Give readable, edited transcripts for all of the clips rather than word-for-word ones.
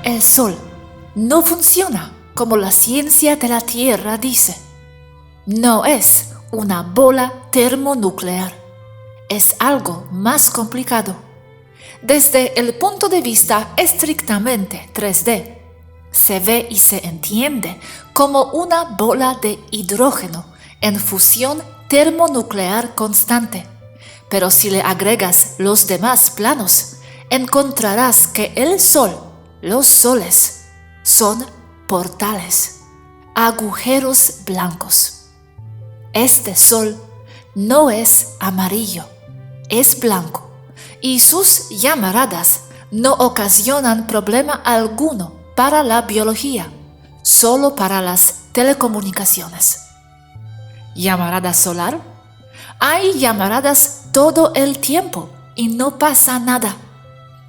El Sol no funciona como la ciencia de la Tierra dice. No es una bola termonuclear. Es algo más complicado. Desde el punto de vista estrictamente 3D, se ve y se entiende como una bola de hidrógeno en fusión termonuclear constante. Pero si le agregas los demás planos, encontrarás que el Sol, los soles, son portales, agujeros blancos. Este Sol no es amarillo, es blanco, y sus llamaradas no ocasionan problema alguno para la biología, solo para las telecomunicaciones. ¿Llamarada solar? Hay llamaradas todo el tiempo y no pasa nada.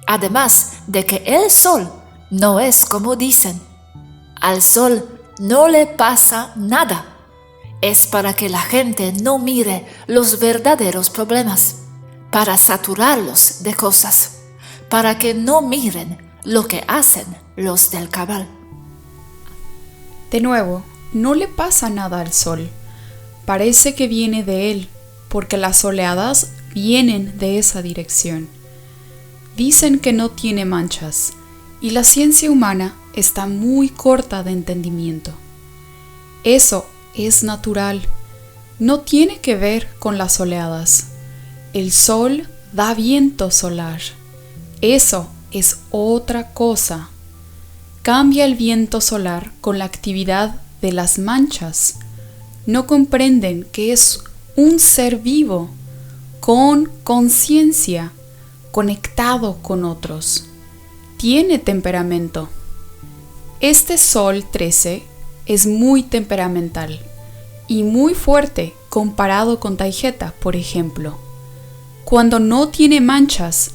Además de que el Sol no es como dicen. Al Sol no le pasa nada. Es para que la gente no mire los verdaderos problemas, para saturarlos de cosas, para que no miren lo que hacen los del cabal. De nuevo, no le pasa nada al Sol. Parece que viene de él, porque las oleadas vienen de esa dirección. Dicen que no tiene manchas, y la ciencia humana está muy corta de entendimiento. Eso es natural, no tiene que ver con las oleadas. El Sol da viento solar. Eso es otra cosa. Cambia el viento solar con la actividad de las manchas. No comprenden que es un ser vivo, con conciencia, conectado con otros. Tiene temperamento. Este Sol 13 es muy temperamental y muy fuerte comparado con Taygeta, por ejemplo. Cuando no tiene manchas,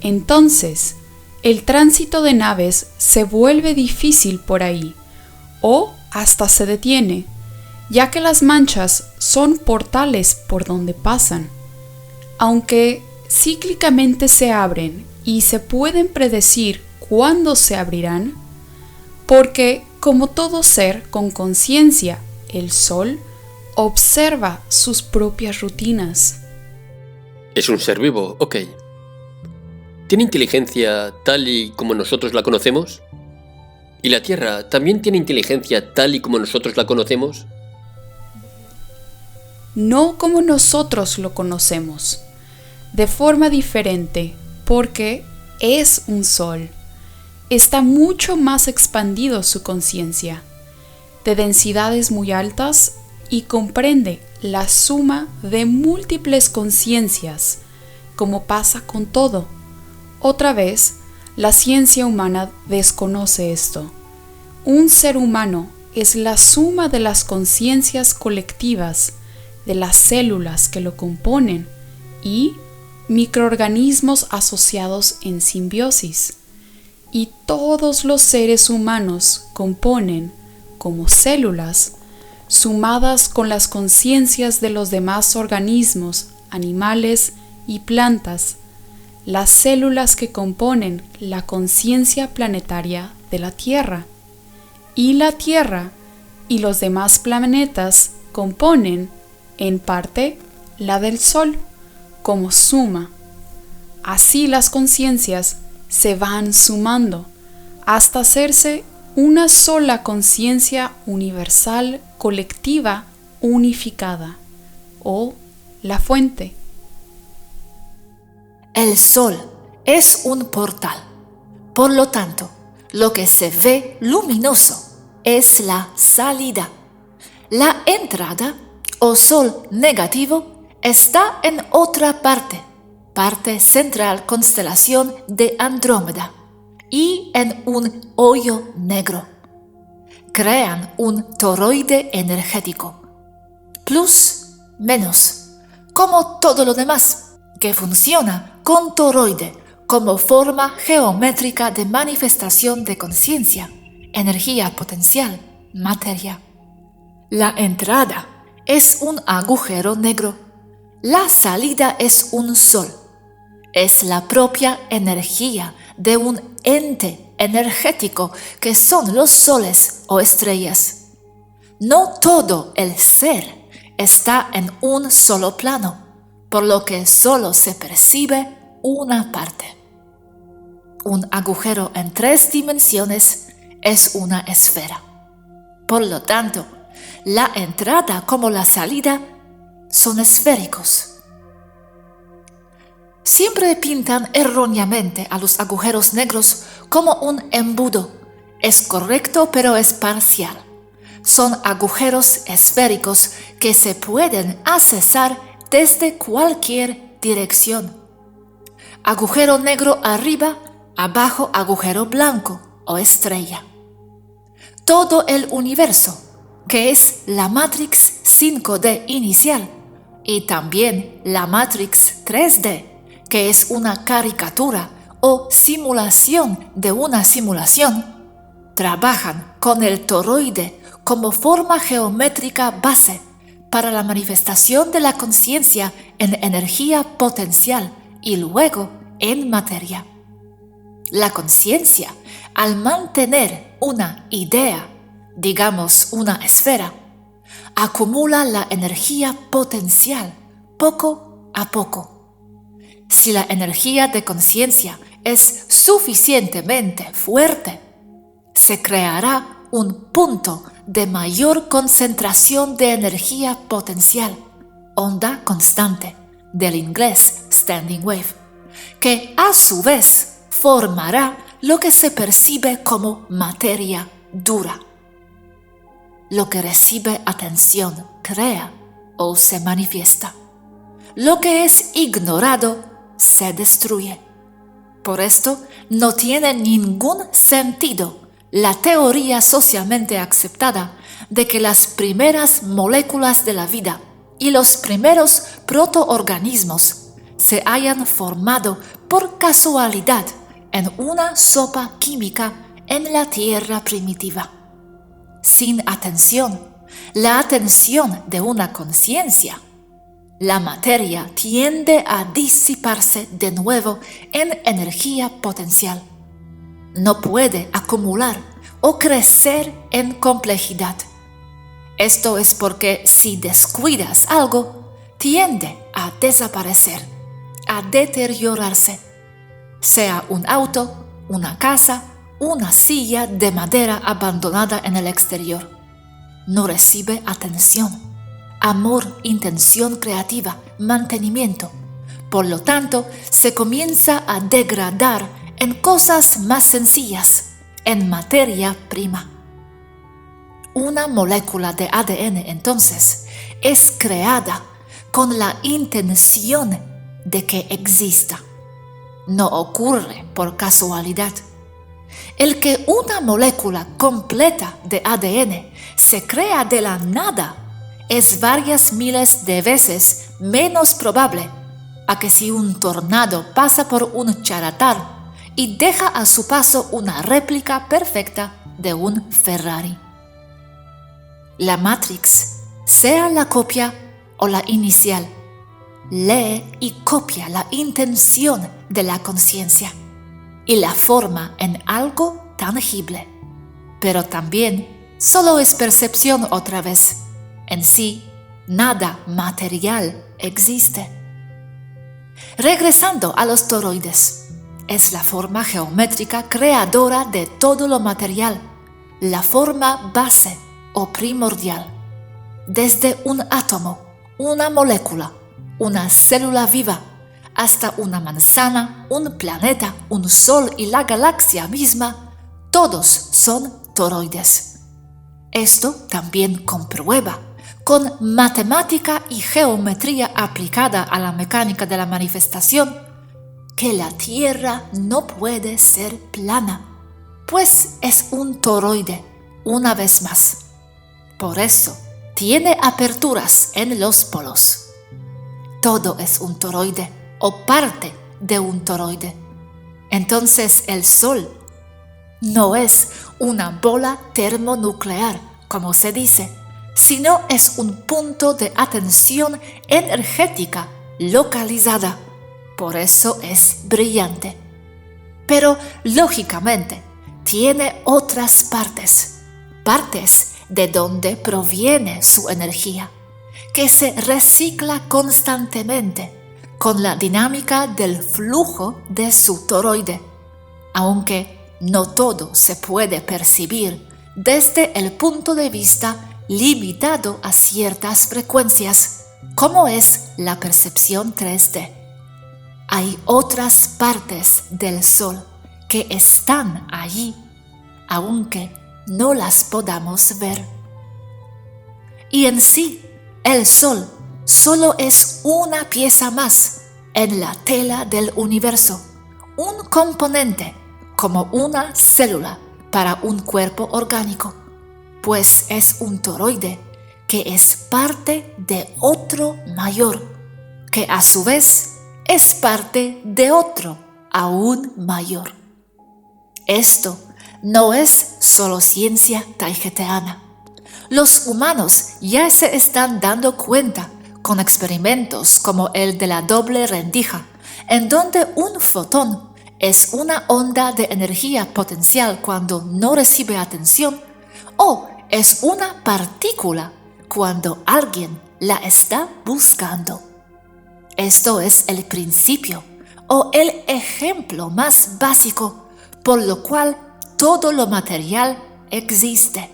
entonces el tránsito de naves se vuelve difícil por ahí o hasta se detiene, ya que las manchas son portales por donde pasan. Aunque cíclicamente se abren y se pueden predecir cuándo se abrirán, porque como todo ser con conciencia, el Sol observa sus propias rutinas. Es un ser vivo, ok. ¿Tiene inteligencia tal y como nosotros la conocemos? ¿Y la Tierra también tiene inteligencia tal y como nosotros la conocemos? No como nosotros lo conocemos, de forma diferente, porque es un Sol. Está mucho más expandido su conciencia, de densidades muy altas, y comprende la suma de múltiples conciencias, como pasa con todo. Otra vez, la ciencia humana desconoce esto. Un ser humano es la suma de las conciencias colectivas, de las células que lo componen y microorganismos asociados en simbiosis. Y todos los seres humanos componen, como células, sumadas con las conciencias de los demás organismos, animales y plantas, las células que componen la conciencia planetaria de la Tierra. Y la Tierra y los demás planetas componen, en parte, la del Sol, como suma. Así las conciencias se van sumando hasta hacerse una sola conciencia universal, colectiva, unificada, o la fuente. El Sol es un portal. Por lo tanto, lo que se ve luminoso es la salida. La entrada, o Sol negativo, está en otra parte central constelación de Andrómeda, y en un hoyo negro. Crean un toroide energético. Plus, menos, como todo lo demás, que funciona con toroide como forma geométrica de manifestación de conciencia, energía potencial, materia. La entrada es un agujero negro. La salida es un Sol. es la propia energía de un ente energético que son los soles o estrellas. No todo el ser está en un solo plano, por lo que solo se percibe una parte. Un agujero en 3 dimensiones es una esfera. Por lo tanto, la entrada como la salida son esféricos. Siempre pintan erróneamente a los agujeros negros como un embudo. Es correcto, pero es parcial. Son agujeros esféricos que se pueden accesar desde cualquier dirección. Agujero negro arriba, abajo agujero blanco o estrella. Todo el universo, que es la Matrix 5D inicial, y también la Matrix 3D, que es una caricatura o simulación de una simulación, trabajan con el toroide como forma geométrica base para la manifestación de la conciencia en energía potencial y luego en materia. La conciencia, al mantener una idea, digamos una esfera, acumula la energía potencial poco a poco. Si la energía de conciencia es suficientemente fuerte, se creará un punto de mayor concentración de energía potencial, onda constante, del inglés standing wave, que a su vez formará lo que se percibe como materia dura. Lo que recibe atención crea o se manifiesta. Lo que es ignorado se destruye. Por esto no tiene ningún sentido la teoría socialmente aceptada de que las primeras moléculas de la vida y los primeros protoorganismos se hayan formado por casualidad en una sopa química en la Tierra primitiva. Sin atención, la atención de una conciencia, la materia tiende a disiparse de nuevo en energía potencial. No puede acumular o crecer en complejidad. Esto es porque si descuidas algo, tiende a desaparecer, a deteriorarse. Sea un auto, una casa, una silla de madera abandonada en el exterior. No recibe atención, amor, intención creativa, mantenimiento. Por lo tanto, se comienza a degradar en cosas más sencillas, en materia prima. Una molécula de ADN, entonces, es creada con la intención de que exista. No ocurre por casualidad. El que una molécula completa de ADN se crea de la nada es varias miles de veces menos probable a que si un tornado pasa por un charatar y deja a su paso una réplica perfecta de un Ferrari. La Matrix, sea la copia o la inicial, lee y copia la intención de la conciencia y la forma en algo tangible. Pero también solo es percepción otra vez. En sí, nada material existe. Regresando a los toroides, es la forma geométrica creadora de todo lo material, la forma base o primordial. Desde un átomo, una molécula, una célula viva, hasta una manzana, un planeta, un sol y la galaxia misma, todos son toroides. Esto también comprueba, con matemática y geometría aplicada a la mecánica de la manifestación, que la Tierra no puede ser plana, pues es un toroide, una vez más. Por eso, tiene aperturas en los polos. Todo es un toroide o parte de un toroide. Entonces el Sol no es una bola termonuclear, como se dice, sino es un punto de atención energética localizada, por eso es brillante. Pero, lógicamente, tiene otras partes de donde proviene su energía, que se recicla constantemente con la dinámica del flujo de su toroide, aunque no todo se puede percibir desde el punto de vista limitado a ciertas frecuencias, como es la percepción 3D. Hay otras partes del Sol que están allí, aunque no las podamos ver. Y en sí, el Sol solo es una pieza más en la tela del universo, un componente como una célula para un cuerpo orgánico, pues es un toroide que es parte de otro mayor, que a su vez es parte de otro aún mayor. Esto no es solo ciencia taijeteana. Los humanos ya se están dando cuenta con experimentos como el de la doble rendija, en donde un fotón es una onda de energía potencial cuando no recibe atención, o es una partícula cuando alguien la está buscando. Esto es el principio o el ejemplo más básico por lo cual todo lo material existe.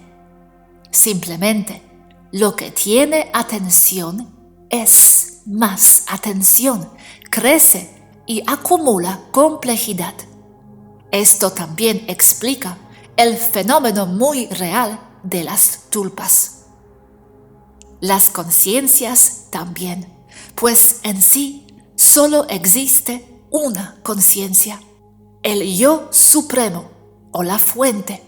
Simplemente, lo que tiene atención es más atención, crece y acumula complejidad. Esto también explica el fenómeno muy real de las tulpas. Las conciencias también, pues en sí solo existe una conciencia, el yo supremo o la fuente.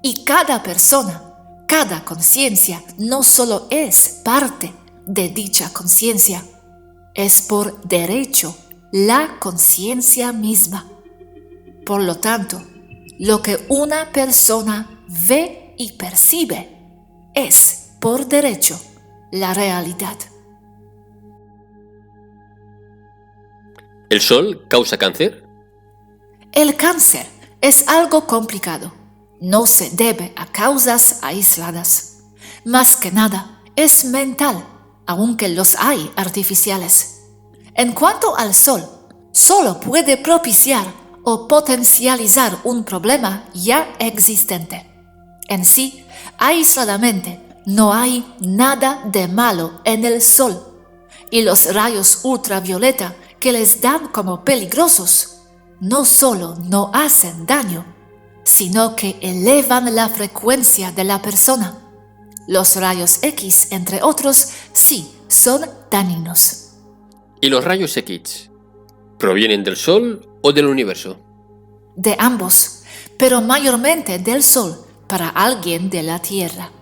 Y cada persona, cada conciencia no solo es parte de dicha conciencia, es por derecho la conciencia misma. Por lo tanto, lo que una persona ve y percibe es, por derecho, la realidad. ¿El Sol causa cáncer? El cáncer es algo complicado. No se debe a causas aisladas. Más que nada, es mental, aunque los hay artificiales. En cuanto al Sol, solo puede propiciar o potencializar un problema ya existente. En sí, aisladamente, no hay nada de malo en el Sol, y los rayos ultravioleta que les dan como peligrosos no solo no hacen daño, sino que elevan la frecuencia de la persona. Los rayos X, entre otros, sí son dañinos. ¿Y los rayos X provienen del Sol o del universo? De ambos, pero mayormente del Sol para alguien de la Tierra.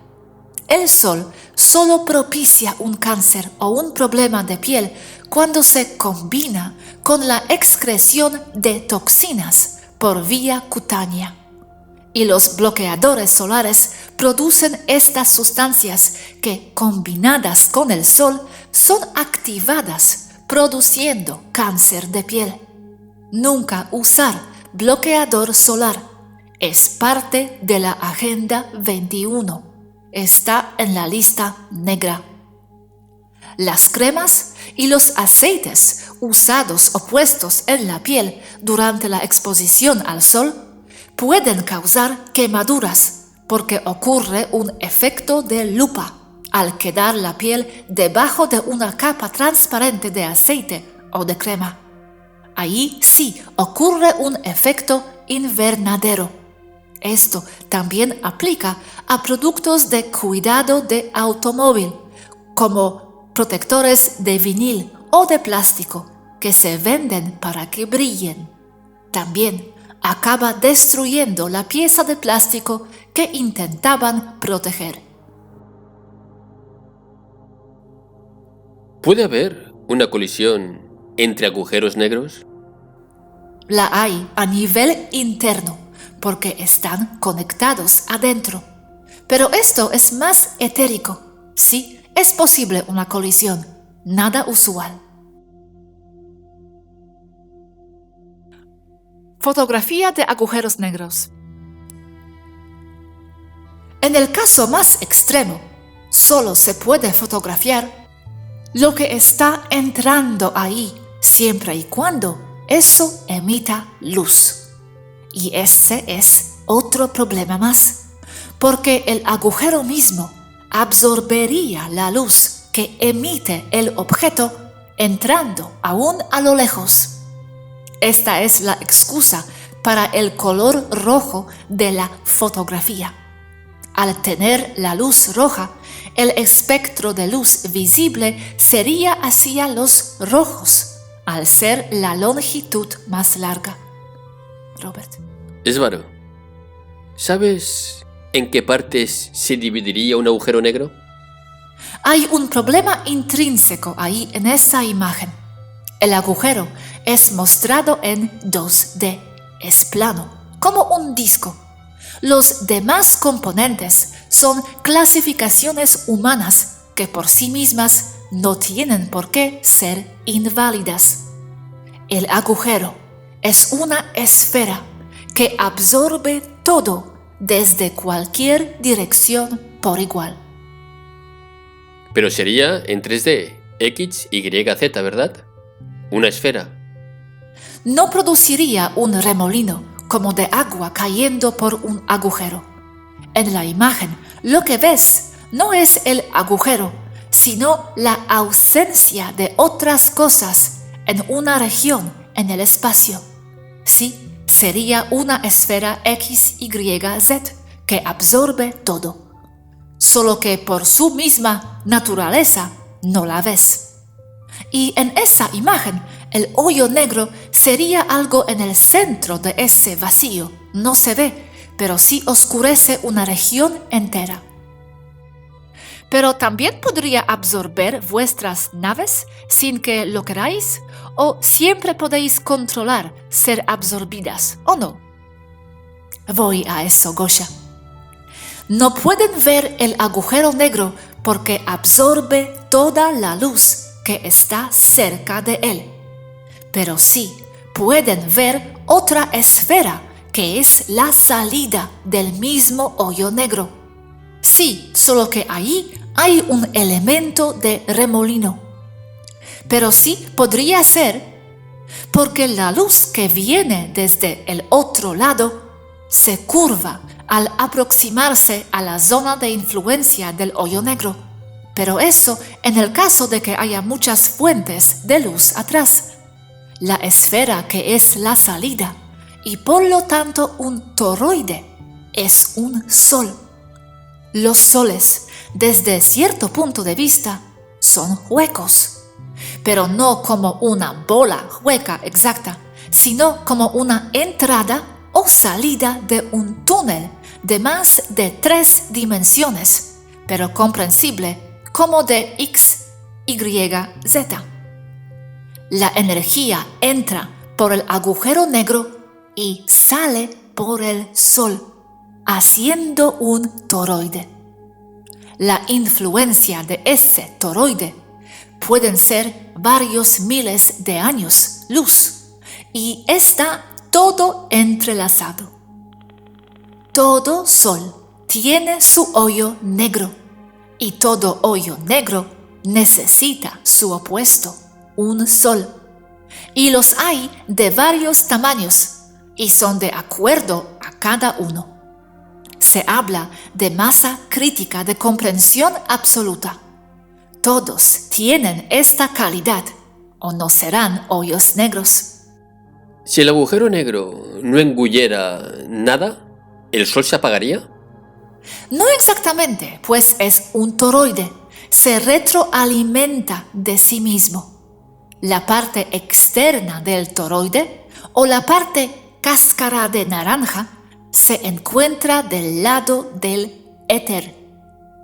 El Sol solo propicia un cáncer o un problema de piel cuando se combina con la excreción de toxinas por vía cutánea. Y los bloqueadores solares producen estas sustancias que, combinadas con el Sol, son activadas, produciendo cáncer de piel. Nunca usar bloqueador solar es parte de la Agenda 21. Está en la lista negra. Las cremas y los aceites usados o puestos en la piel durante la exposición al sol pueden causar quemaduras porque ocurre un efecto de lupa al quedar la piel debajo de una capa transparente de aceite o de crema. Ahí sí ocurre un efecto invernadero. Esto también aplica a productos de cuidado de automóvil, como protectores de vinil o de plástico, que se venden para que brillen. También acaba destruyendo la pieza de plástico que intentaban proteger. ¿Puede haber una colisión entre agujeros negros? La hay a nivel interno, porque están conectados adentro. Pero esto es más etérico. Sí, es posible una colisión, nada usual. Fotografía de agujeros negros. En el caso más extremo, solo se puede fotografiar lo que está entrando ahí, siempre y cuando eso emita luz. Y ese es otro problema más, porque el agujero mismo absorbería la luz que emite el objeto entrando aún a lo lejos. Esta es la excusa para el color rojo de la fotografía. Al tener la luz roja, el espectro de luz visible sería hacia los rojos, al ser la longitud más larga. Robert. Svaro, ¿sabes en qué partes se dividiría un agujero negro? Hay un problema intrínseco ahí en esa imagen. El agujero es mostrado en 2D, es plano, como un disco. Los demás componentes son clasificaciones humanas que por sí mismas no tienen por qué ser inválidas. El agujero es una esfera que absorbe todo desde cualquier dirección por igual. Pero sería en 3D, X, Y, Z, ¿verdad? Una esfera. No produciría un remolino como de agua cayendo por un agujero. En la imagen, lo que ves no es el agujero, sino la ausencia de otras cosas en una región en el espacio. Sí, sería una esfera X, Y, Z que absorbe todo, solo que por su misma naturaleza no la ves. Y en esa imagen, el hoyo negro sería algo en el centro de ese vacío. No se ve, pero sí oscurece una región entera. Pero también podría absorber vuestras naves sin que lo queráis, o siempre podéis controlar ser absorbidas, ¿o no? Voy a eso, Gosha. No pueden ver el agujero negro porque absorbe toda la luz que está cerca de él. Pero sí pueden ver otra esfera que es la salida del mismo hoyo negro. Sí, solo que ahí hay un elemento de remolino. Pero sí podría ser porque la luz que viene desde el otro lado se curva al aproximarse a la zona de influencia del hoyo negro. Pero eso en el caso de que haya muchas fuentes de luz atrás. La esfera que es la salida, y por lo tanto un toroide, es un sol. Los soles, desde cierto punto de vista, son huecos, pero no como una bola hueca exacta, sino como una entrada o salida de un túnel de más de 3 dimensiones, pero comprensible como de X, Y, Z. La energía entra por el agujero negro y sale por el sol, haciendo un toroide. La influencia de ese toroide pueden ser varios miles de años luz y está todo entrelazado. Todo sol tiene su hoyo negro y todo hoyo negro necesita su opuesto, un sol. Y los hay de varios tamaños y son de acuerdo a cada uno. Se habla de masa crítica de comprensión absoluta. Todos tienen esta calidad o no serán hoyos negros. Si el agujero negro no engullera nada, ¿el sol se apagaría? No exactamente, pues es un toroide. Se retroalimenta de sí mismo. La parte externa del toroide o la parte cáscara de naranja se encuentra del lado del éter.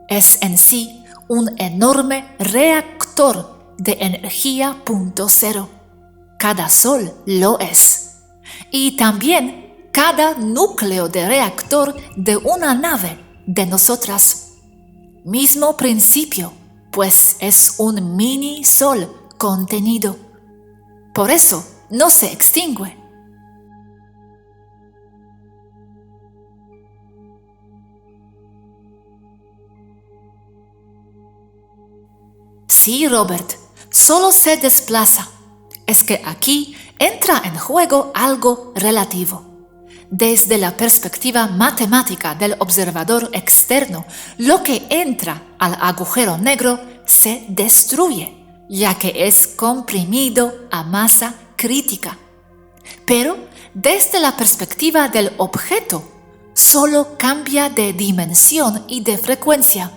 Es en sí un enorme reactor de energía punto cero. Cada sol lo es. Y también cada núcleo de reactor de una nave de nosotras. Mismo principio, pues es un mini sol contenido. Por eso no se extingue. Sí, Robert, solo se desplaza. Es que aquí entra en juego algo relativo. Desde la perspectiva matemática del observador externo, lo que entra al agujero negro se destruye, ya que es comprimido a masa crítica. Pero desde la perspectiva del objeto, solo cambia de dimensión y de frecuencia,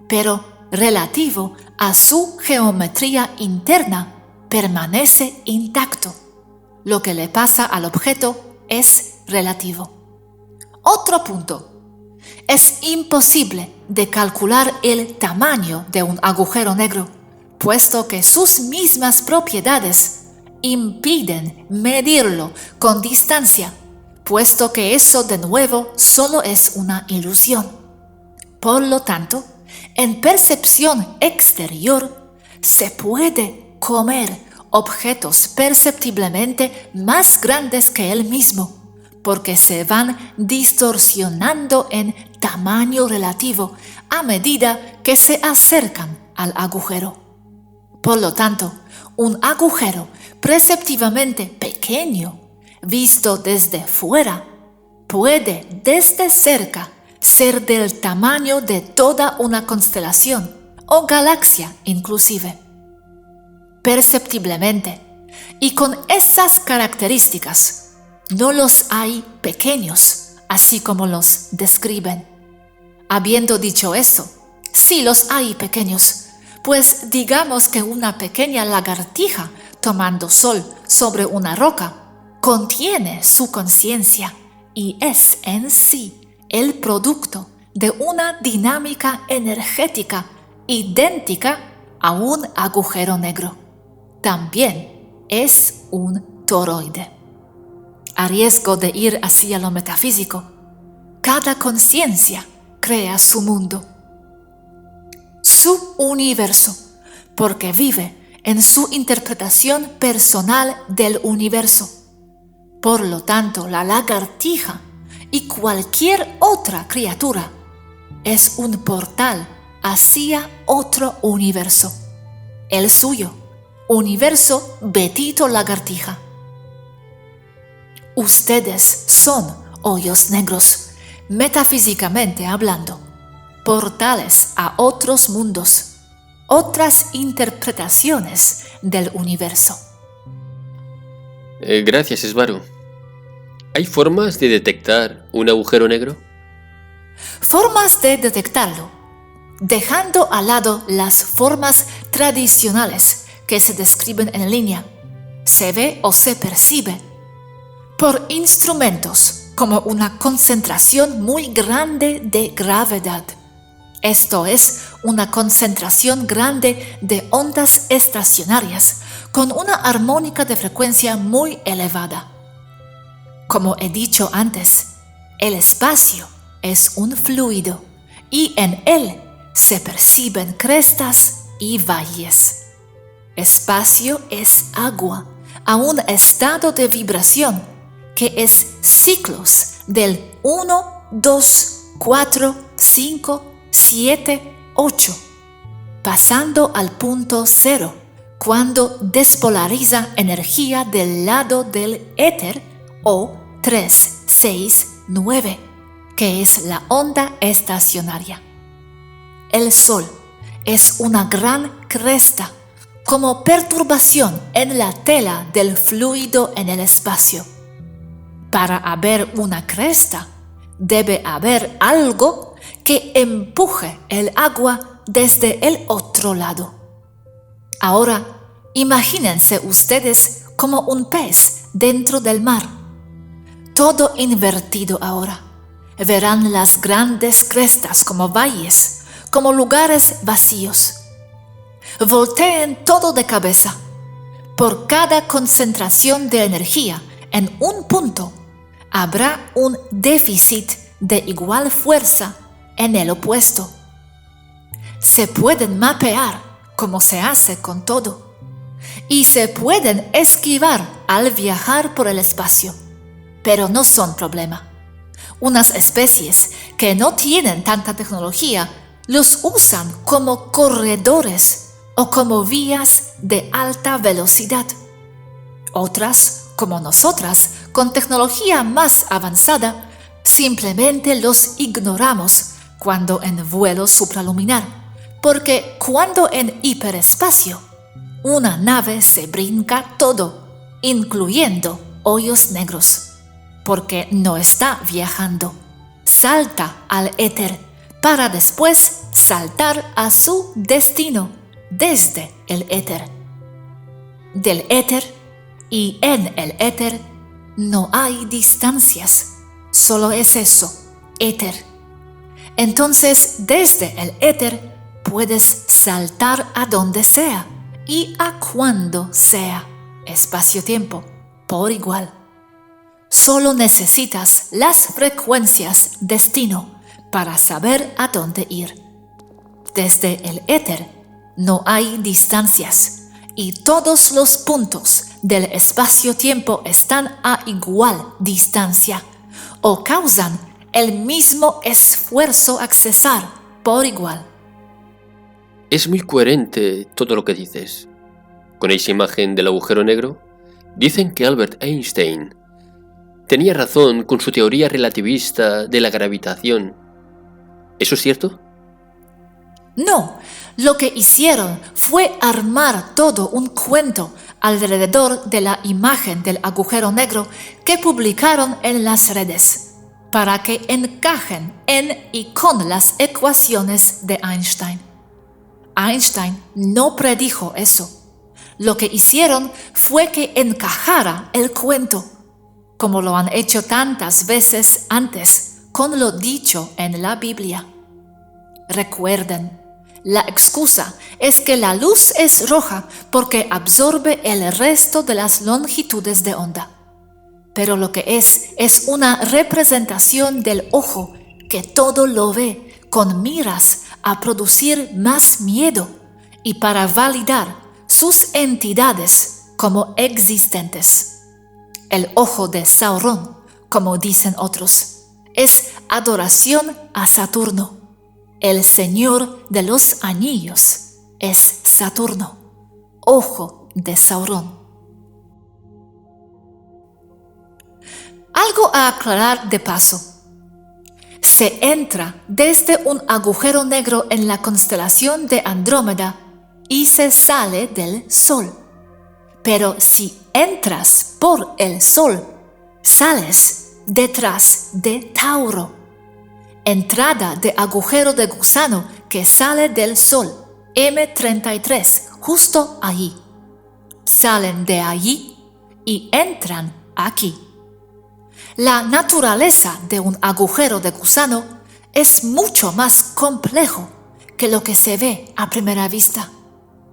pero relativo a su geometría interna, permanece intacto. Lo que le pasa al objeto es relativo. Otro punto. Es imposible de calcular el tamaño de un agujero negro, puesto que sus mismas propiedades impiden medirlo con distancia, puesto que eso de nuevo solo es una ilusión. Por lo tanto, en percepción exterior, se puede comer objetos perceptiblemente más grandes que él mismo, porque se van distorsionando en tamaño relativo a medida que se acercan al agujero. Por lo tanto, un agujero perceptivamente pequeño, visto desde fuera, puede desde cerca ser del tamaño de toda una constelación o galaxia inclusive. Perceptiblemente, y con esas características, no los hay pequeños, así como los describen. Habiendo dicho eso, sí los hay pequeños, pues digamos que una pequeña lagartija tomando sol sobre una roca contiene su conciencia y es en sí el producto de una dinámica energética idéntica a un agujero negro. También es un toroide. A riesgo de ir hacia lo metafísico, cada conciencia crea su mundo, su universo, porque vive en su interpretación personal del universo. Por lo tanto, la lagartija y cualquier otra criatura es un portal hacia otro universo, el suyo, universo Betito Lagartija. Ustedes son hoyos negros, metafísicamente hablando, portales a otros mundos, otras interpretaciones del universo. Gracias, Svaru. ¿Hay formas de detectar un agujero negro? Formas de detectarlo, dejando al lado las formas tradicionales que se describen en línea, se ve o se percibe por instrumentos como una concentración muy grande de gravedad. Esto es, una concentración grande de ondas estacionarias con una armónica de frecuencia muy elevada. Como he dicho antes, el espacio es un fluido y en él se perciben crestas y valles. Espacio es agua a un estado de vibración que es ciclos del 1, 2, 4, 5, 7, 8, pasando al punto cero cuando despolariza energía del lado del éter o 3, 6, 9, que es la onda estacionaria. El Sol es una gran cresta como perturbación en la tela del fluido en el espacio. Para haber una cresta, debe haber algo que empuje el agua desde el otro lado. Ahora, imagínense ustedes como un pez dentro del mar. Todo invertido ahora. Verán las grandes crestas como valles, como lugares vacíos. Volteen todo de cabeza. Por cada concentración de energía en un punto, habrá un déficit de igual fuerza en el opuesto. Se pueden mapear como se hace con todo, y se pueden esquivar al viajar por el espacio, pero no son problema. Unas especies que no tienen tanta tecnología los usan como corredores o como vías de alta velocidad. Otras, como nosotras, con tecnología más avanzada, simplemente los ignoramos cuando en vuelo supraluminar, porque cuando en hiperespacio, una nave se brinca todo, incluyendo hoyos negros, porque no está viajando, salta al éter para después saltar a su destino desde el éter. Del éter y en el éter no hay distancias, solo es eso, éter. Entonces, desde el éter puedes saltar a donde sea y a cuando sea, espacio-tiempo, por igual. Solo necesitas las frecuencias destino para saber a dónde ir. Desde el éter no hay distancias y todos los puntos del espacio-tiempo están a igual distancia o causan el mismo esfuerzo accesar por igual. Es muy coherente todo lo que dices. Con esa imagen del agujero negro, dicen que Albert Einstein tenía razón con su teoría relativista de la gravitación. ¿Eso es cierto? No, lo que hicieron fue armar todo un cuento alrededor de la imagen del agujero negro que publicaron en las redes, para que encajen en y con las ecuaciones de Einstein. Einstein no predijo eso. Lo que hicieron fue que encajara el cuento, como lo han hecho tantas veces antes, con lo dicho en la Biblia. Recuerden, la excusa es que la luz es roja porque absorbe el resto de las longitudes de onda. Pero lo que es una representación del ojo que todo lo ve con miras a producir más miedo y para validar sus entidades como existentes. El ojo de Sauron, como dicen otros, es adoración a Saturno. El Señor de los Anillos es Saturno, ojo de Sauron. Algo a aclarar de paso. Se entra desde un agujero negro en la constelación de Andrómeda y se sale del Sol. Pero si entras por el Sol, sales detrás de Tauro. Entrada de agujero de gusano que sale del Sol, M33, justo allí. Salen de allí y entran aquí. La naturaleza de un agujero de gusano es mucho más complejo que lo que se ve a primera vista.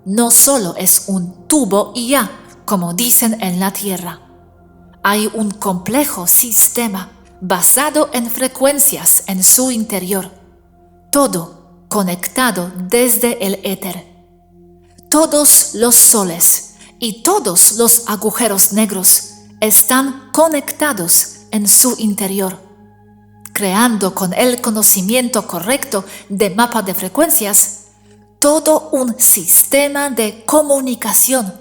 No solo es un tubo y ya, como dicen en la Tierra. Hay un complejo sistema basado en frecuencias en su interior, todo conectado desde el éter. Todos los soles y todos los agujeros negros están conectados en su interior, creando con el conocimiento correcto de mapa de frecuencias todo un sistema de comunicación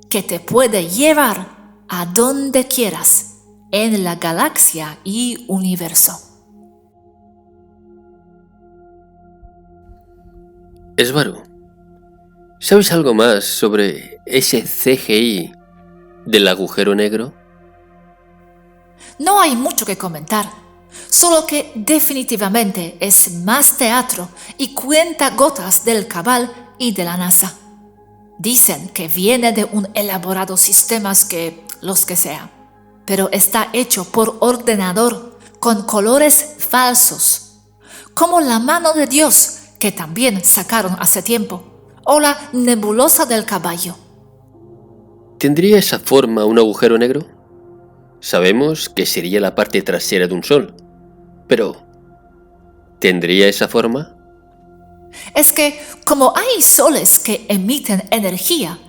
que te puede llevar a donde quieras en la galaxia y universo. Esvaro, ¿sabes algo más sobre ese CGI del agujero negro? No hay mucho que comentar, solo que definitivamente es más teatro y cuentagotas del Cabal y de la NASA. Dicen que viene de un elaborado sistema los que sea, pero está hecho por ordenador con colores falsos, como la mano de Dios que también sacaron hace tiempo, o la nebulosa del caballo. ¿Tendría esa forma un agujero negro? Sabemos que sería la parte trasera de un sol, pero ¿tendría esa forma? Es que como hay soles que emiten energía,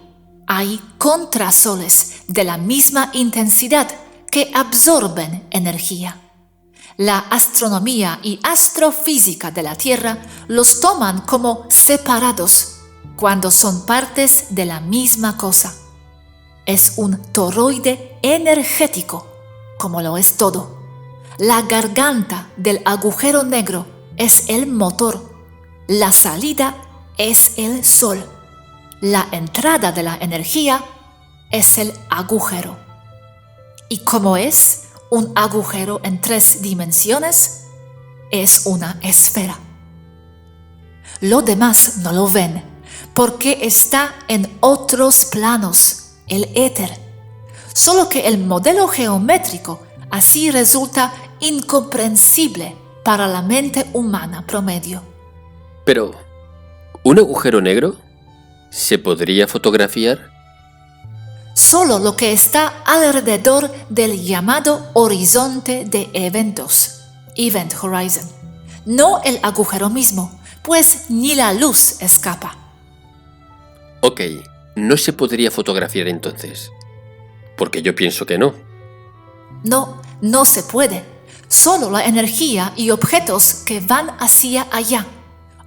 hay contrasoles de la misma intensidad que absorben energía. La astronomía y astrofísica de la Tierra los toman como separados, cuando son partes de la misma cosa. Es un toroide energético, como lo es todo. La garganta del agujero negro es el motor. La salida es el sol. La entrada de la energía es el agujero. ¿Y cómo es un agujero en 3 dimensiones? Es una esfera. Lo demás no lo ven, porque está en otros planos, el éter. Solo que el modelo geométrico así resulta incomprensible para la mente humana promedio. Pero, ¿un agujero negro se podría fotografiar? Solo lo que está alrededor del llamado horizonte de eventos, Event Horizon, no el agujero mismo, pues ni la luz escapa. Ok, no se podría fotografiar entonces, porque yo pienso que no. No se puede. Solo la energía y objetos que van hacia allá,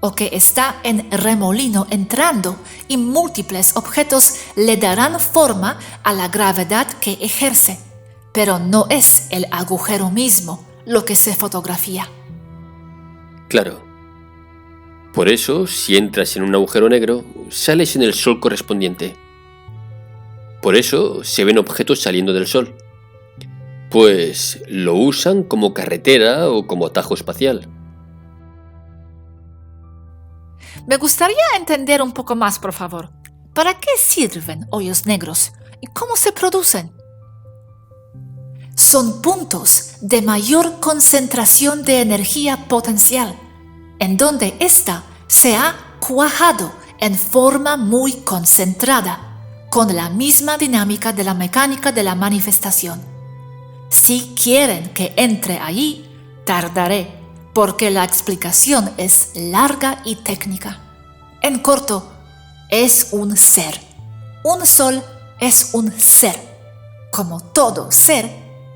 o que está en remolino entrando, y múltiples objetos le darán forma a la gravedad que ejerce, pero no es el agujero mismo lo que se fotografía. Claro. Por eso, si entras en un agujero negro, sales en el sol correspondiente. Por eso se ven objetos saliendo del sol. Pues lo usan como carretera o como atajo espacial. Me gustaría entender un poco más, por favor. ¿Para qué sirven hoyos negros y cómo se producen? Son puntos de mayor concentración de energía potencial, en donde ésta se ha cuajado en forma muy concentrada, con la misma dinámica de la mecánica de la manifestación. Si quieren que entre allí, tardaré, porque la explicación es larga y técnica. En corto, es un ser. Un sol es un ser. Como todo ser,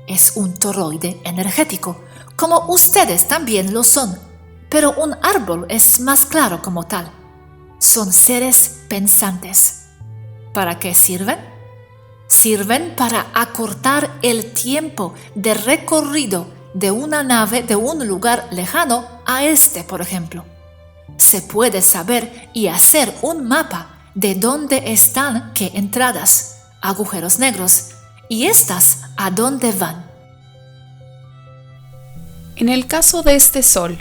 es un toroide energético, como ustedes también lo son. Pero un árbol es más claro como tal. Son seres pensantes. ¿Para qué sirven? Sirven para acortar el tiempo de recorrido de una nave de un lugar lejano a este, por ejemplo. Se puede saber y hacer un mapa de dónde están qué entradas, agujeros negros, y estas a dónde van. En el caso de este sol,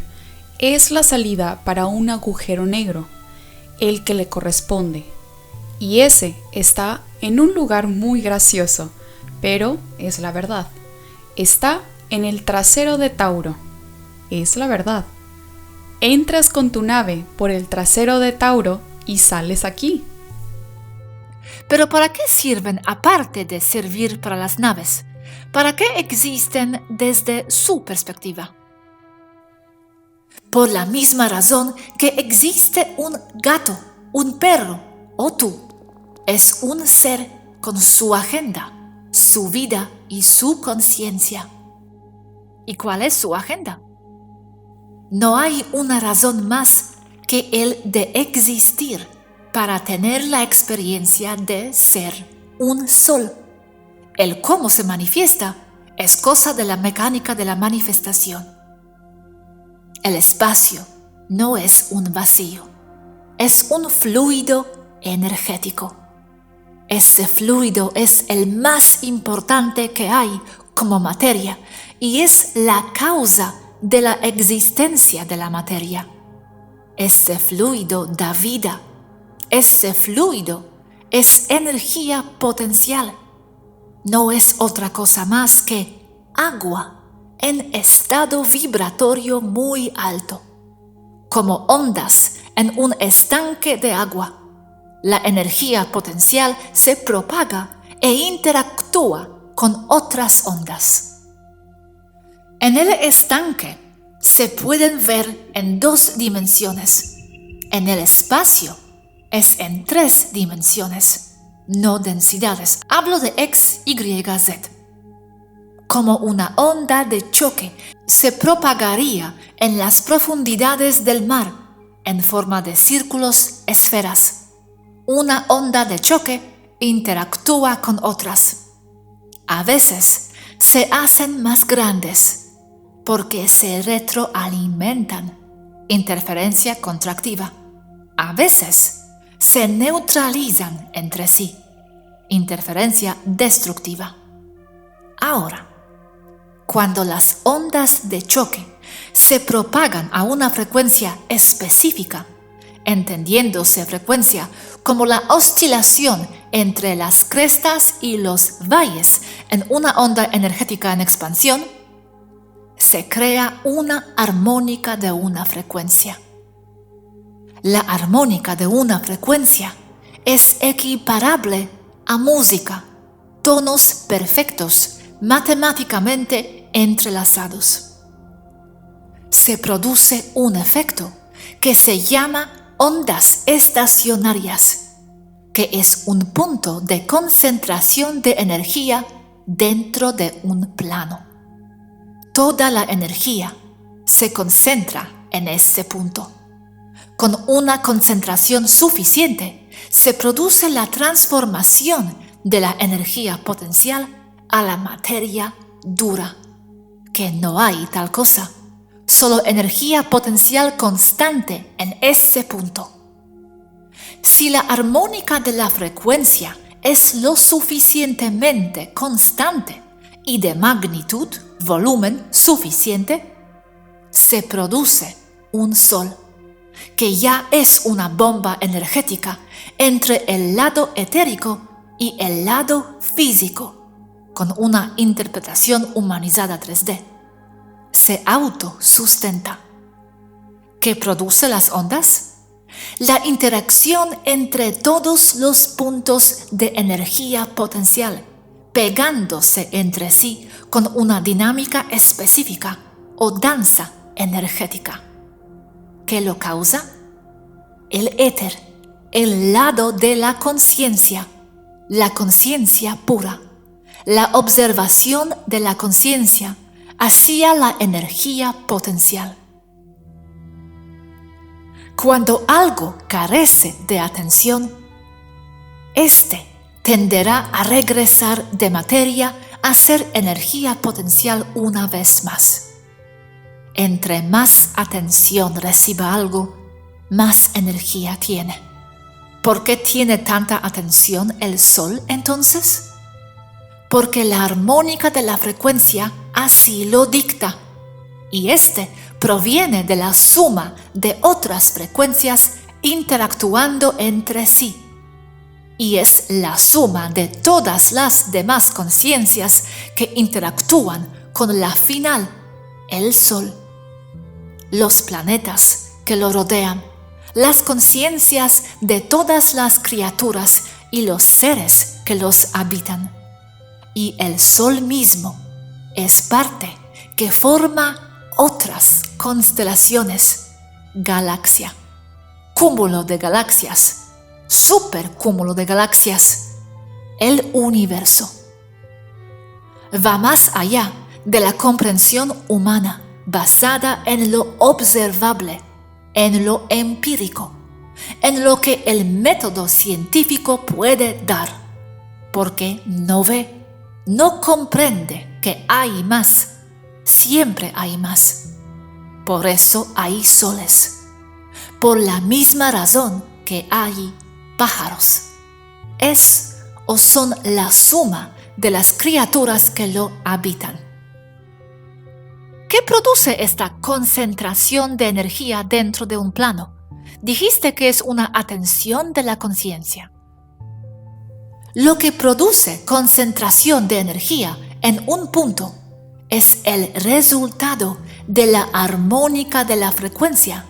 es la salida para un agujero negro, el que le corresponde. Y ese está en un lugar muy gracioso, pero es la verdad. Está en el trasero de Tauro. Es la verdad. Entras con tu nave por el trasero de Tauro y sales aquí. ¿Pero para qué sirven aparte de servir para las naves? ¿Para qué existen desde su perspectiva? Por la misma razón que existe un gato, un perro o tú. Es un ser con su agenda, su vida y su conciencia. ¿Y cuál es su agenda? No hay una razón más que el de existir para tener la experiencia de ser un sol. El cómo se manifiesta es cosa de la mecánica de la manifestación. El espacio no es un vacío, es un fluido energético. Ese fluido es el más importante que hay como materia y es la causa de la existencia de la materia. Ese fluido da vida. Ese fluido es energía potencial. No es otra cosa más que agua en estado vibratorio muy alto, como ondas en un estanque de agua. La energía potencial se propaga e interactúa con otras ondas. En el estanque se pueden ver en 2 dimensiones. En el espacio es en 3 dimensiones, no densidades. Hablo de X, Y, Z. Como una onda de choque se propagaría en las profundidades del mar en forma de círculos, esferas. una onda de choque interactúa con otras. A veces se hacen más grandes porque se retroalimentan, interferencia contractiva. A veces se neutralizan entre sí, interferencia destructiva. Ahora, cuando las ondas de choque se propagan a una frecuencia específica, entendiéndose frecuencia como la oscilación entre las crestas y los valles en una onda energética en expansión, se crea una armónica de una frecuencia. La armónica de una frecuencia es equiparable a música, tonos perfectos, matemáticamente entrelazados. Se produce un efecto que se llama ondas estacionarias, que es un punto de concentración de energía dentro de un plano. Toda la energía se concentra en ese punto. Con una concentración suficiente, se produce la transformación de la energía potencial a la materia dura, que no hay tal cosa, solo energía potencial constante en ese punto. Si la armónica de la frecuencia es lo suficientemente constante y de magnitud, volumen suficiente, se produce un sol, que ya es una bomba energética entre el lado etérico y el lado físico, con una interpretación humanizada 3D. Se autosustenta. ¿Qué produce las ondas? La interacción entre todos los puntos de energía potencial, pegándose entre sí con una dinámica específica o danza energética. ¿Qué lo causa? El éter, el lado de la conciencia pura, la observación de la conciencia hacia la energía potencial. Cuando algo carece de atención, este tenderá a regresar de materia a ser energía potencial una vez más. Entre más atención reciba algo, más energía tiene. ¿Por qué tiene tanta atención el Sol entonces? Porque la armónica de la frecuencia así lo dicta, y este proviene de la suma de otras frecuencias interactuando entre sí, y es la suma de todas las demás conciencias que interactúan con la final, el Sol, los planetas que lo rodean, las conciencias de todas las criaturas y los seres que los habitan. Y el Sol mismo es parte que forma otras constelaciones, galaxia, cúmulo de galaxias, supercúmulo de galaxias, el universo. Va más allá de la comprensión humana basada en lo observable, en lo empírico, en lo que el método científico puede dar, porque no ve, no comprende que hay más, siempre hay más. Por eso hay soles, por la misma razón que hay pájaros. Es o son la suma de las criaturas que lo habitan. ¿Qué produce esta concentración de energía dentro de un plano? Dijiste que es una atención de la conciencia. Lo que produce concentración de energía en un punto es el resultado de la armónica de la frecuencia,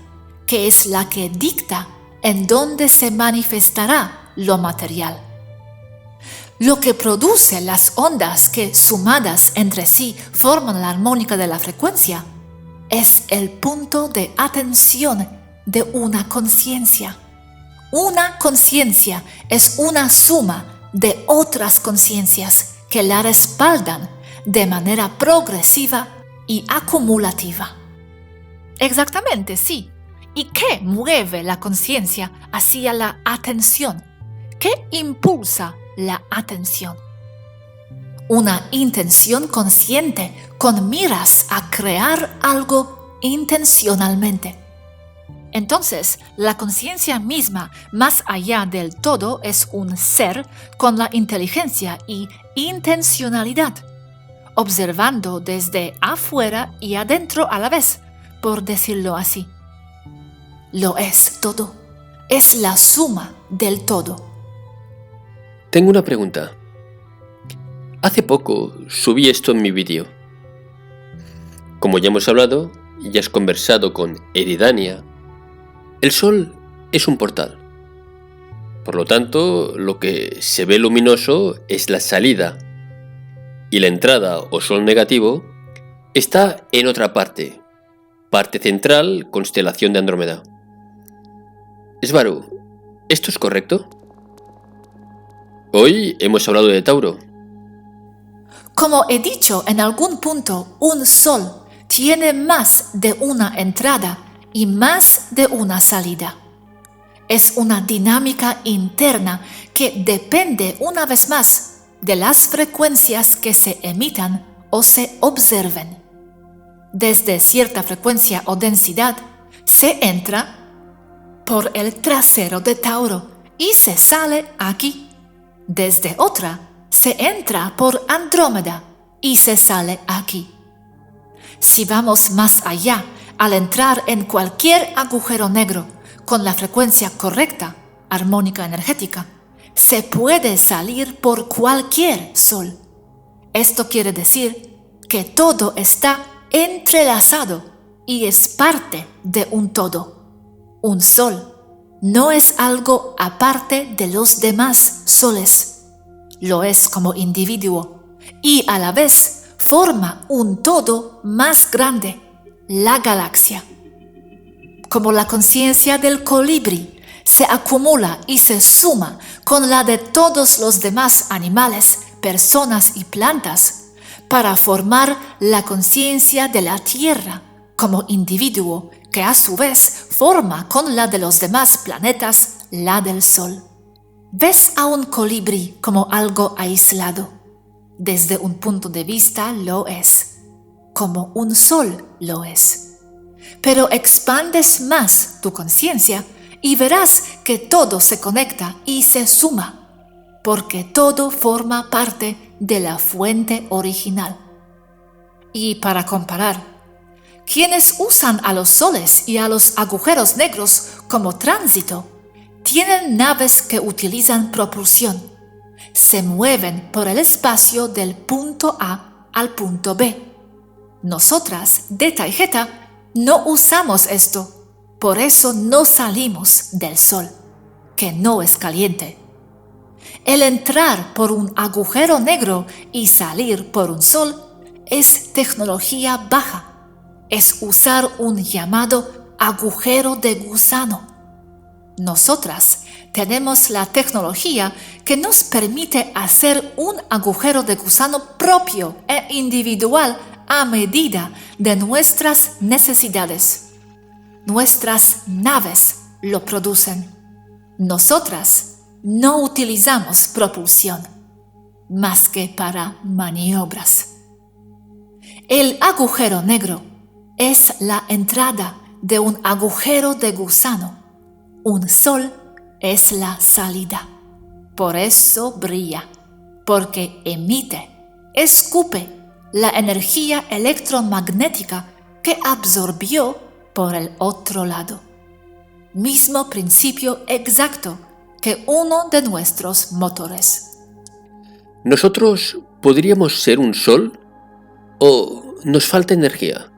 que es la que dicta en dónde se manifestará lo material. Lo que produce las ondas que, sumadas entre sí, forman la armónica de la frecuencia, es el punto de atención de una conciencia. Una conciencia es una suma de otras conciencias que la respaldan de manera progresiva y acumulativa. Exactamente, sí. ¿Y qué mueve la conciencia hacia la atención? ¿Qué impulsa la atención? Una intención consciente con miras a crear algo intencionalmente. Entonces, la conciencia misma, más allá del todo, es un ser con la inteligencia y intencionalidad, observando desde afuera y adentro a la vez, por decirlo así. Lo es todo. Es la suma del todo. Tengo una pregunta. Hace poco subí esto en mi vídeo. Como ya hemos hablado y has conversado con Eridania, el Sol es un portal. Por lo tanto, lo que se ve luminoso es la salida y la entrada o Sol negativo está en otra parte central, constelación de Andrómeda. Svaru, ¿esto es correcto? Hoy hemos hablado de Tauro. Como he dicho en algún punto, un sol tiene más de una entrada y más de una salida. Es una dinámica interna que depende una vez más de las frecuencias que se emitan o se observen. Desde cierta frecuencia o densidad se entra por el trasero de Tauro y se sale aquí. Desde otra se entra por Andrómeda y se sale aquí. Si vamos más allá, al entrar en cualquier agujero negro con la frecuencia correcta, armónica energética, se puede salir por cualquier sol. Esto quiere decir que todo está entrelazado y es parte de un todo. Un sol no es algo aparte de los demás soles. Lo es como individuo y a la vez forma un todo más grande, la galaxia. Como la conciencia del colibrí se acumula y se suma con la de todos los demás animales, personas y plantas para formar la conciencia de la Tierra como individuo que a su vez forma con la de los demás planetas la del Sol. ¿Ves a un colibrí como algo aislado? Desde un punto de vista lo es, como un sol lo es. Pero expandes más tu conciencia y verás que todo se conecta y se suma, porque todo forma parte de la fuente original. Y para comparar, quienes usan a los soles y a los agujeros negros como tránsito, tienen naves que utilizan propulsión. Se mueven por el espacio del punto A al punto B. Nosotras, Theta y Geta, no usamos esto. Por eso no salimos del Sol, que no es caliente. El entrar por un agujero negro y salir por un sol es tecnología baja. Es usar un llamado agujero de gusano. Nosotras tenemos la tecnología que nos permite hacer un agujero de gusano propio e individual a medida de nuestras necesidades. Nuestras naves lo producen. Nosotras no utilizamos propulsión, más que para maniobras. El agujero negro es la entrada de un agujero de gusano. Un sol es la salida. Por eso brilla, porque emite, escupe la energía electromagnética que absorbió por el otro lado. Mismo principio exacto que uno de nuestros motores. ¿Nosotros podríamos ser un sol o nos falta energía?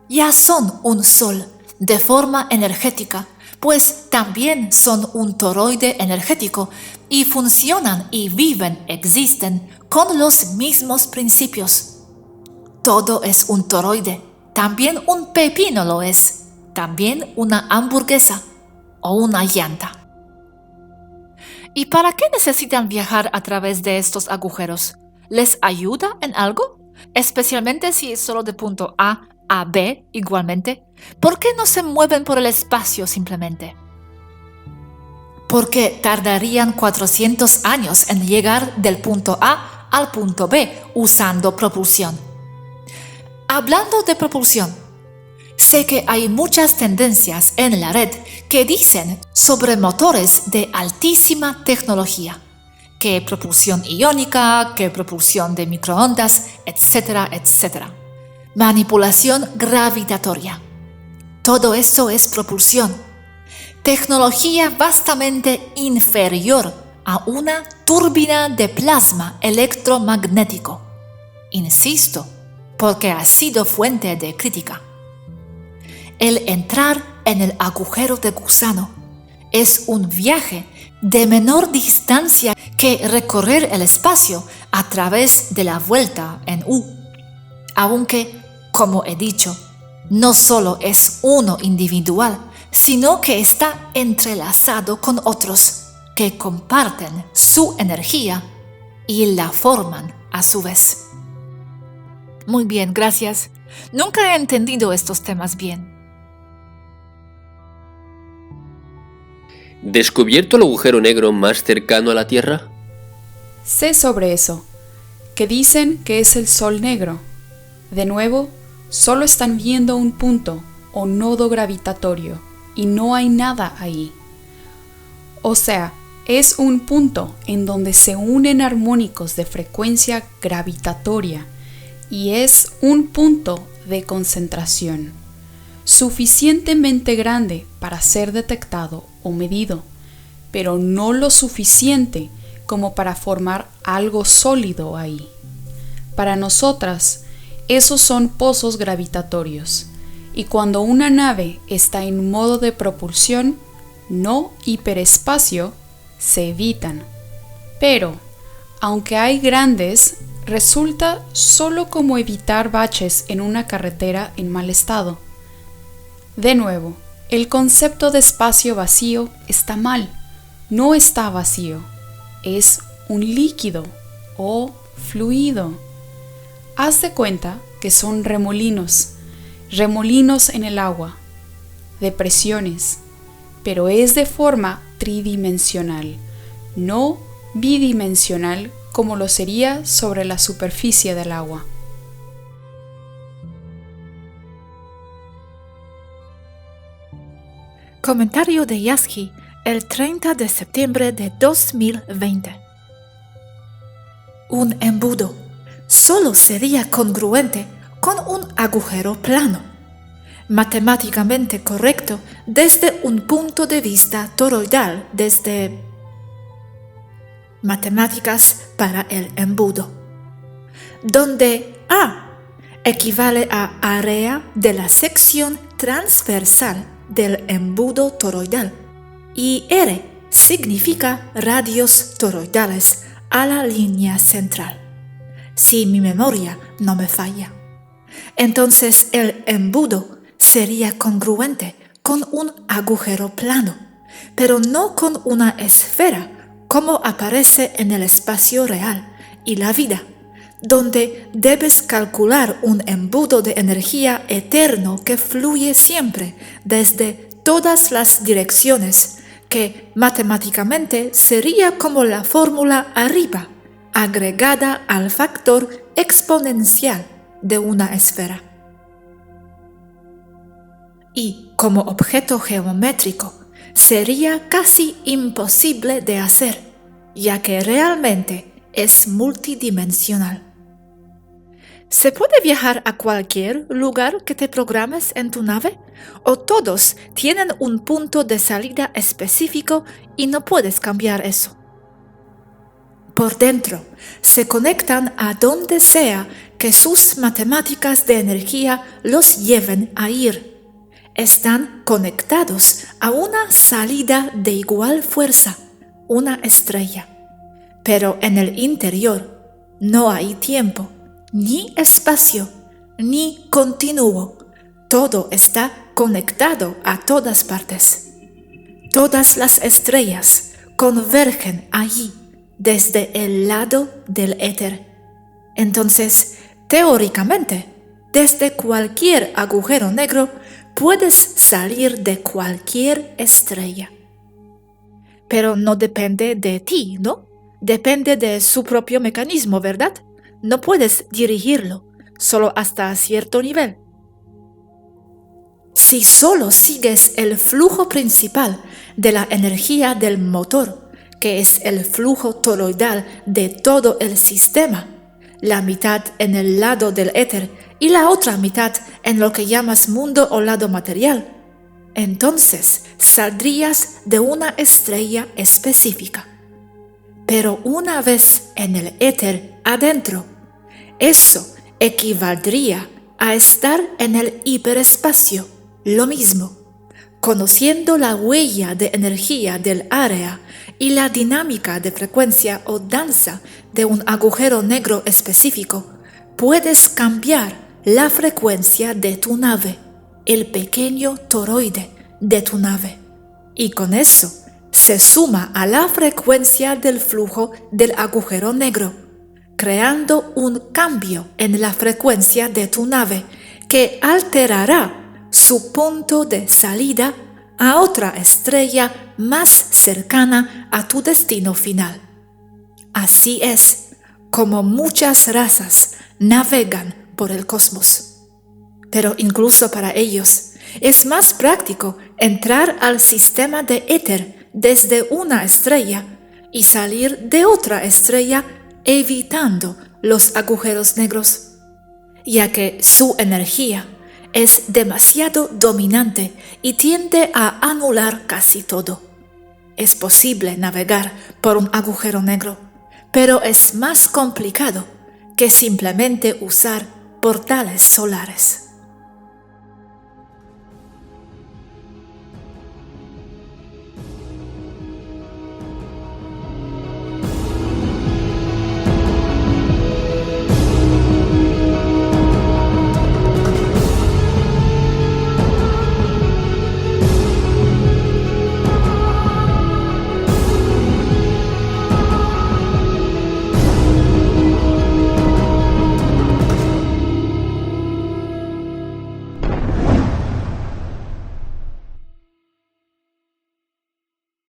Ya son un sol de forma energética, pues también son un toroide energético y funcionan y viven, existen con los mismos principios. Todo es un toroide, también un pepino lo es, también una hamburguesa o una llanta. ¿Y para qué necesitan viajar a través de estos agujeros? ¿Les ayuda en algo? Especialmente si es solo de punto A a B igualmente. ¿Por qué no se mueven por el espacio simplemente? porque tardarían 400 años en llegar del punto A al punto B usando propulsión. Hablando de propulsión, sé que hay muchas tendencias en la red que dicen sobre motores de altísima tecnología, que propulsión iónica, que propulsión de microondas, etcétera, etcétera. Manipulación gravitatoria. Todo eso es propulsión. Tecnología vastamente inferior a una turbina de plasma electromagnético. Insisto, porque ha sido fuente de crítica. El entrar en el agujero de gusano es un viaje de menor distancia que recorrer el espacio a través de la vuelta en U. Aunque, como he dicho, no solo es uno individual, sino que está entrelazado con otros que comparten su energía y la forman a su vez. Muy bien, gracias. Nunca he entendido estos temas bien. ¿Descubierto el agujero negro más cercano a la Tierra? Sé sobre eso, que dicen que es el Sol negro. De nuevo, solo están viendo un punto o nodo gravitatorio y no hay nada ahí. O sea, es un punto en donde se unen armónicos de frecuencia gravitatoria y es un punto de concentración, suficientemente grande para ser detectado o medido, pero no lo suficiente como para formar algo sólido ahí. Para nosotras, esos son pozos gravitatorios, y cuando una nave está en modo de propulsión, no hiperespacio, se evitan. Pero, aunque hay grandes, resulta solo como evitar baches en una carretera en mal estado. De nuevo, el concepto de espacio vacío está mal. No está vacío, es un líquido o fluido. Haz de cuenta que son remolinos en el agua, depresiones, pero es de forma tridimensional, no bidimensional como lo sería sobre la superficie del agua. Comentario de Yasky el 30 de septiembre de 2020. Un embudo solo sería congruente con un agujero plano, matemáticamente correcto desde un punto de vista toroidal, desde matemáticas para el embudo, donde A equivale a área de la sección transversal del embudo toroidal y R significa radios toroidales a la línea central, si mi memoria no me falla. Entonces el embudo sería congruente con un agujero plano, pero no con una esfera como aparece en el espacio real y la vida, donde debes calcular un embudo de energía eterno que fluye siempre desde todas las direcciones, que matemáticamente sería como la fórmula arriba, agregada al factor exponencial de una esfera. Y como objeto geométrico, sería casi imposible de hacer, ya que realmente es multidimensional. ¿Se puede viajar a cualquier lugar que te programes en tu nave? ¿O todos tienen un punto de salida específico y no puedes cambiar eso? Por dentro, se conectan a donde sea que sus matemáticas de energía los lleven a ir. Están conectados a una salida de igual fuerza, una estrella. Pero en el interior no hay tiempo, ni espacio, ni continuo. Todo está conectado a todas partes. Todas las estrellas convergen allí desde el lado del éter. Entonces, teóricamente, desde cualquier agujero negro puedes salir de cualquier estrella. Pero no depende de ti, ¿no? Depende de su propio mecanismo, ¿verdad? No puedes dirigirlo, solo hasta cierto nivel. Si solo sigues el flujo principal de la energía del motor, que es el flujo toroidal de todo el sistema, la mitad en el lado del éter y la otra mitad en lo que llamas mundo o lado material, entonces saldrías de una estrella específica. Pero una vez en el éter adentro, eso equivaldría a estar en el hiperespacio, lo mismo, conociendo la huella de energía del área y la dinámica de frecuencia o danza de un agujero negro específico, puedes cambiar la frecuencia de tu nave, el pequeño toroide de tu nave, y con eso se suma a la frecuencia del flujo del agujero negro, creando un cambio en la frecuencia de tu nave que alterará su punto de salida a otra estrella más cercana a tu destino final. Así es como muchas razas navegan por el cosmos. Pero incluso para ellos es más práctico entrar al sistema de éter desde una estrella y salir de otra estrella evitando los agujeros negros, ya que su energía es demasiado dominante y tiende a anular casi todo. Es posible navegar por un agujero negro, pero es más complicado que simplemente usar portales solares.